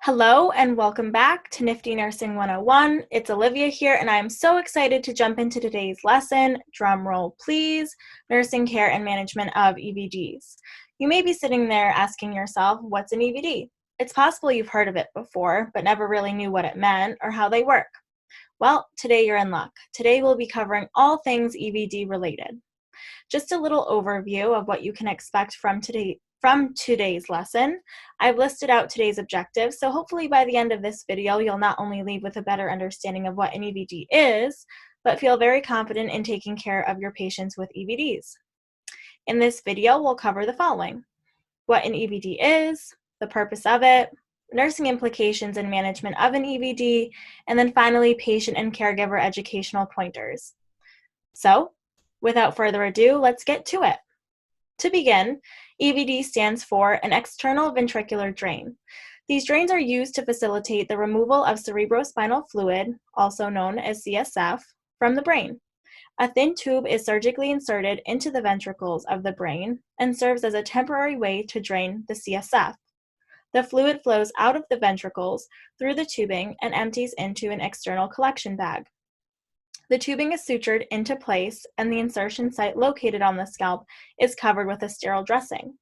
Hello and welcome back to Nifty Nursing 101. It's Olivia here and I'm so excited to jump into today's lesson, drum roll please, nursing care and management of EVDs. You may be sitting there asking yourself, what's an EVD? It's possible you've heard of it before, but never really knew what it meant or how they work. Well, today you're in luck. Today we'll be covering all things EVD related. Just a little overview of what you can expect from today's lesson. I've listed out today's objectives, so hopefully by the end of this video, you'll not only leave with a better understanding of what an EVD is, but feel very confident in taking care of your patients with EVDs. In this video, we'll cover the following: what an EVD is, the purpose of it, nursing implications and management of an EVD, and then finally, patient and caregiver educational pointers. So, without further ado, let's get to it. To begin, EVD stands for an external ventricular drain. These drains are used to facilitate the removal of cerebrospinal fluid, also known as CSF, from the brain. A thin tube is surgically inserted into the ventricles of the brain and serves as a temporary way to drain the CSF. The fluid flows out of the ventricles through the tubing and empties into an external collection bag. The tubing is sutured into place, and the insertion site located on the scalp is covered with a sterile dressing.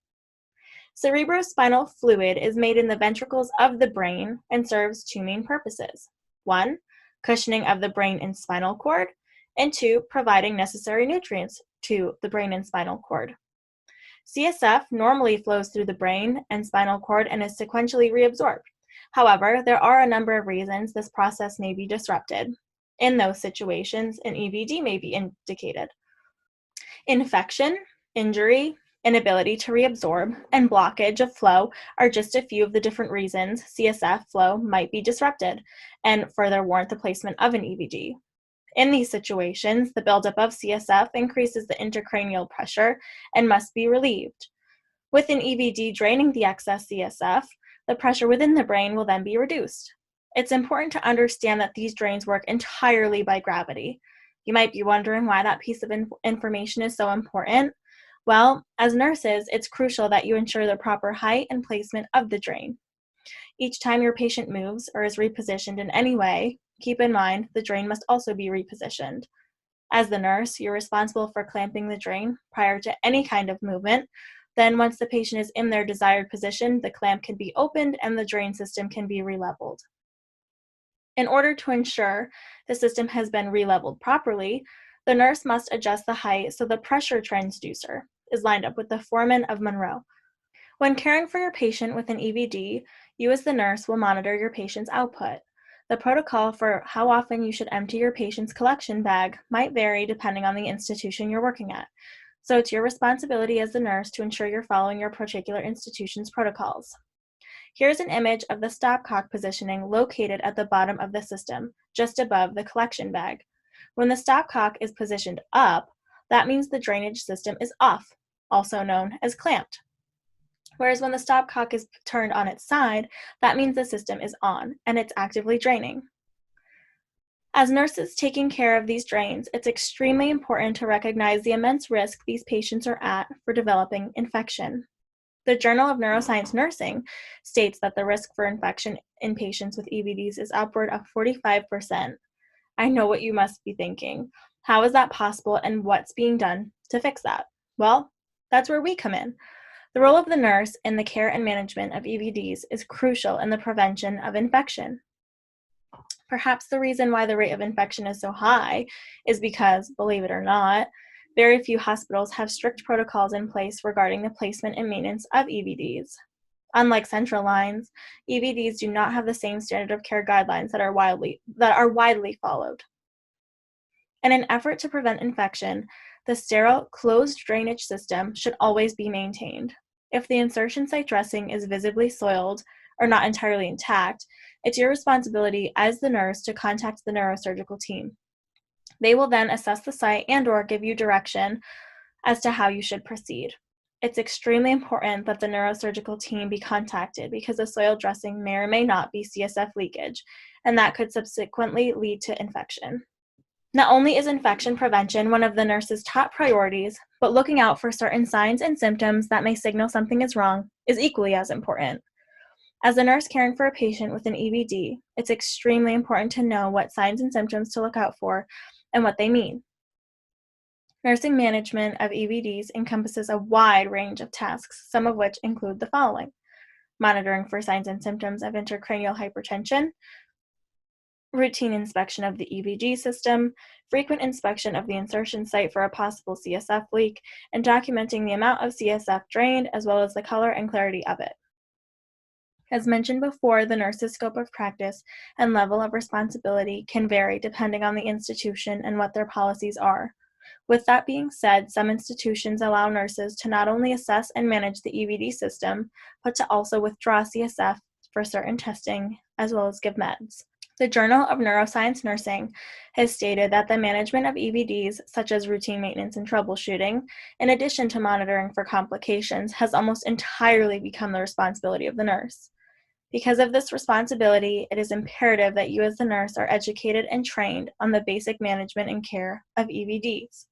Cerebrospinal fluid is made in the ventricles of the brain and serves two main purposes. 1, cushioning of the brain and spinal cord, and 2, providing necessary nutrients to the brain and spinal cord. CSF normally flows through the brain and spinal cord and is sequentially reabsorbed. However, there are a number of reasons this process may be disrupted. In those situations, an EVD may be indicated. Infection, injury, inability to reabsorb, and blockage of flow are just a few of the different reasons CSF flow might be disrupted and further warrant the placement of an EVD. In these situations, the buildup of CSF increases the intracranial pressure and must be relieved. With an EVD draining the excess CSF, the pressure within the brain will then be reduced. It's important to understand that these drains work entirely by gravity. You might be wondering why that piece of information is so important. Well, as nurses, it's crucial that you ensure the proper height and placement of the drain. Each time your patient moves or is repositioned in any way, keep in mind the drain must also be repositioned. As the nurse, you're responsible for clamping the drain prior to any kind of movement. Then once the patient is in their desired position, the clamp can be opened and the drain system can be re-leveled. In order to ensure the system has been re-leveled properly, the nurse must adjust the height so the pressure transducer is lined up with the foramen of Monroe. When caring for your patient with an EVD, you as the nurse will monitor your patient's output. The protocol for how often you should empty your patient's collection bag might vary depending on the institution you're working at. So it's your responsibility as the nurse to ensure you're following your particular institution's protocols. Here's an image of the stopcock positioning located at the bottom of the system, just above the collection bag. When the stopcock is positioned up, that means the drainage system is off, also known as clamped. Whereas when the stopcock is turned on its side, that means the system is on and it's actively draining. As nurses taking care of these drains, it's extremely important to recognize the immense risk these patients are at for developing infection. The Journal of Neuroscience Nursing states that the risk for infection in patients with EVDs is upward of 45%. I know what you must be thinking. How is that possible and what's being done to fix that? Well, that's where we come in. The role of the nurse in the care and management of EVDs is crucial in the prevention of infection. Perhaps the reason why the rate of infection is so high is because, believe it or not, very few hospitals have strict protocols in place regarding the placement and maintenance of EVDs. Unlike central lines, EVDs do not have the same standard of care guidelines that are widely followed. In an effort to prevent infection, the sterile, closed drainage system should always be maintained. If the insertion site dressing is visibly soiled or not entirely intact, it's your responsibility as the nurse to contact the neurosurgical team. They will then assess the site and/or give you direction as to how you should proceed. It's extremely important that the neurosurgical team be contacted because the soil dressing may or may not be CSF leakage, and that could subsequently lead to infection. Not only is infection prevention one of the nurse's top priorities, but looking out for certain signs and symptoms that may signal something is wrong is equally as important. As a nurse caring for a patient with an EVD, it's extremely important to know what signs and symptoms to look out for and what they mean. Nursing management of EVDs encompasses a wide range of tasks, some of which include the following: monitoring for signs and symptoms of intracranial hypertension, routine inspection of the EVD system, frequent inspection of the insertion site for a possible CSF leak, and documenting the amount of CSF drained as well as the color and clarity of it. As mentioned before, the nurse's scope of practice and level of responsibility can vary depending on the institution and what their policies are. With that being said, some institutions allow nurses to not only assess and manage the EVD system, but to also withdraw CSF for certain testing, as well as give meds. The Journal of Neuroscience Nursing has stated that the management of EVDs, such as routine maintenance and troubleshooting, in addition to monitoring for complications, has almost entirely become the responsibility of the nurse. Because of this responsibility, it is imperative that you as the nurse are educated and trained on the basic management and care of EVDs.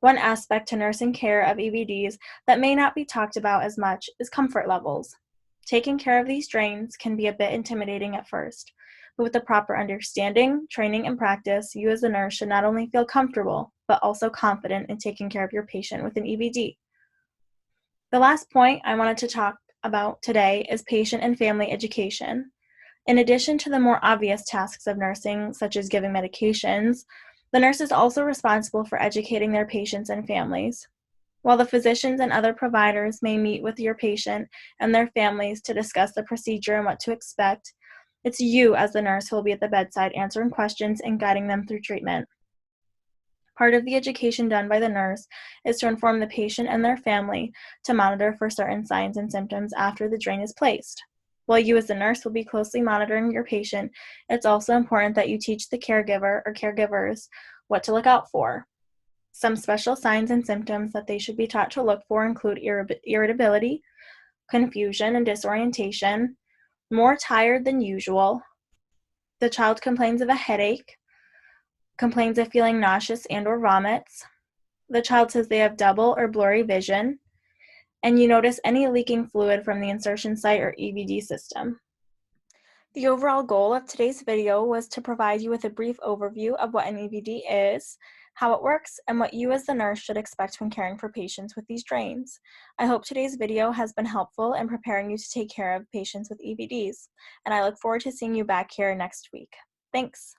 One aspect to nursing care of EVDs that may not be talked about as much is comfort levels. Taking care of these drains can be a bit intimidating at first, but with the proper understanding, training, and practice, you as a nurse should not only feel comfortable, but also confident in taking care of your patient with an EVD. The last point I wanted to talk about today is patient and family education. In addition to the more obvious tasks of nursing, such as giving medications, the nurse is also responsible for educating their patients and families. While the physicians and other providers may meet with your patient and their families to discuss the procedure and what to expect, it's you as the nurse who will be at the bedside answering questions and guiding them through treatment. Part of the education done by the nurse is to inform the patient and their family to monitor for certain signs and symptoms after the drain is placed. While you as the nurse will be closely monitoring your patient, it's also important that you teach the caregiver or caregivers what to look out for. Some special signs and symptoms that they should be taught to look for include irritability, confusion and disorientation, more tired than usual, the child complains of a headache, complains of feeling nauseous and/or vomits, the child says they have double or blurry vision, and you notice any leaking fluid from the insertion site or EVD system. The overall goal of today's video was to provide you with a brief overview of what an EVD is, how it works, and what you as the nurse should expect when caring for patients with these drains. I hope today's video has been helpful in preparing you to take care of patients with EVDs, and I look forward to seeing you back here next week. Thanks.